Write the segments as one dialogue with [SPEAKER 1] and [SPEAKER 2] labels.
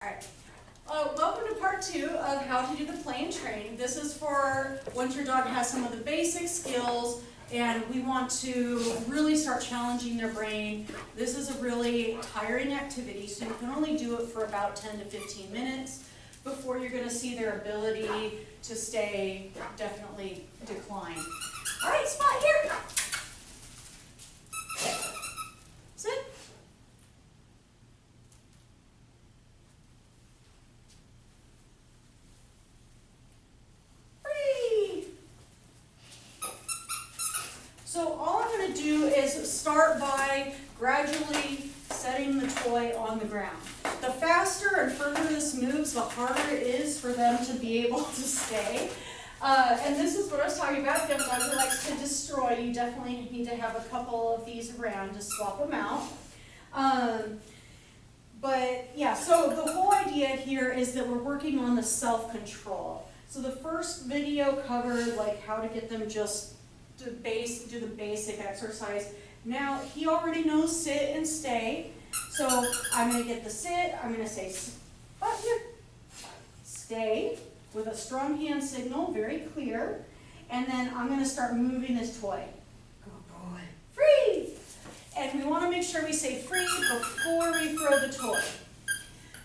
[SPEAKER 1] Alright, welcome to part 2 of how to do the play and train. This is for once your dog has some of the basic skills and we want to really start challenging their brain. This is a really tiring activity, so you can only do it for about 10 to 15 minutes before you're going to see their ability to stay definitely decline. Alright, Spot, here! Sit. So all I'm going to do is start by gradually setting the toy on the ground. The faster and further this moves, the harder it is for them to be able to stay. And this is what I was talking about. If you have a dog who likes to destroy, you definitely need to have a couple of these around to swap them out. But yeah, so the whole idea here is that we're working on the self-control. So the first video covered like how to get them just do the basic exercise. Now he already knows sit and stay, so I'm going to get the sit. I'm going to say spot here, stay with a strong hand signal, very clear, and then I'm going to start moving his toy. Good boy. Free. And we want to make sure we say free before we throw the toy.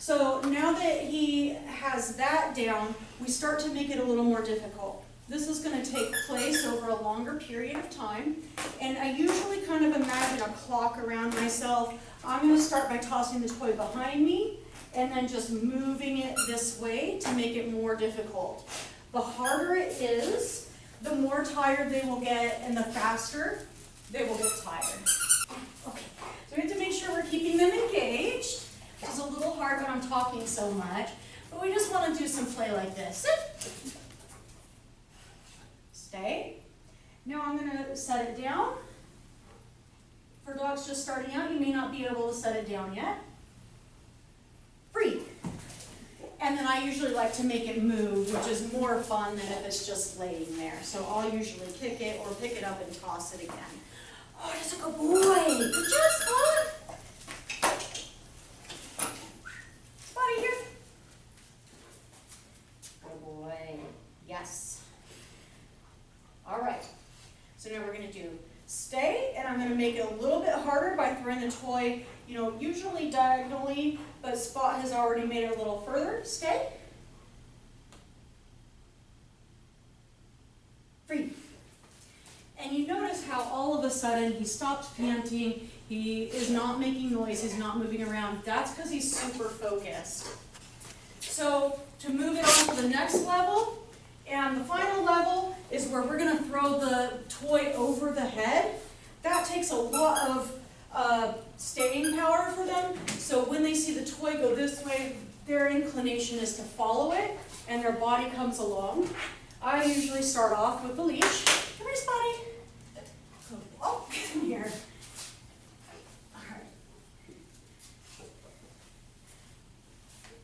[SPEAKER 1] So now that he has that down, we start to make it a little more difficult. This is going to take place over a longer period of time, and I usually kind of imagine a clock around myself. I'm going to start by tossing the toy behind me and then just moving it this way to make it more difficult. The harder it is, the more tired they will get, and the faster they will get tired. Okay, so we have to make sure we're keeping them engaged. It's a little hard when I'm talking so much, but we just want to do some play like this. Sit. Stay. Now I'm going to set it down. For dogs just starting out, you may not be able to set it down yet. Free. And then I usually like to make it move, which is more fun than if it's just laying there. So I'll usually kick it or pick it up and toss it again. Oh, that's a good boy. Good job, Spot. Spotty here. Good boy. Yes. All right, so now we're going to do stay, and I'm going to make it a little bit harder by throwing the toy, usually diagonally, but Spot has already made it a little further. Stay. Free. And you notice how all of a sudden he stops panting, he is not making noise, he's not moving around. That's because he's super focused. So to move it on to the next level, and the final level is where we're going to throw the toy over the head. That takes a lot of staying power for them. So when they see the toy go this way, their inclination is to follow it, and their body comes along. I usually start off with the leash. Come here, Spotty. Oh, come here. All right.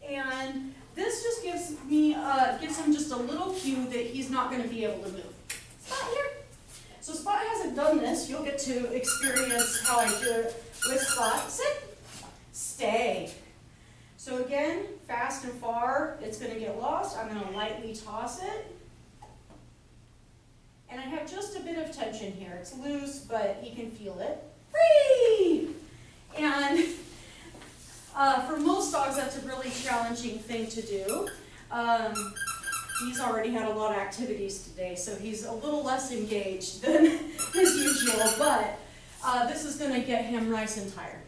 [SPEAKER 1] And this just gives him just a little cue that he's not going to be able to move. Spot here. So Spot hasn't done this. You'll get to experience how I do it with Spot. Sit. Stay. So again, fast and far, it's going to get lost. I'm going to lightly toss it. And I have just a bit of tension here. It's loose, but he can feel it. Free! And for most dogs, that's a really challenging thing to do. He's already had a lot of activities today, so he's a little less engaged than his usual, but this is going to get him nice and tired.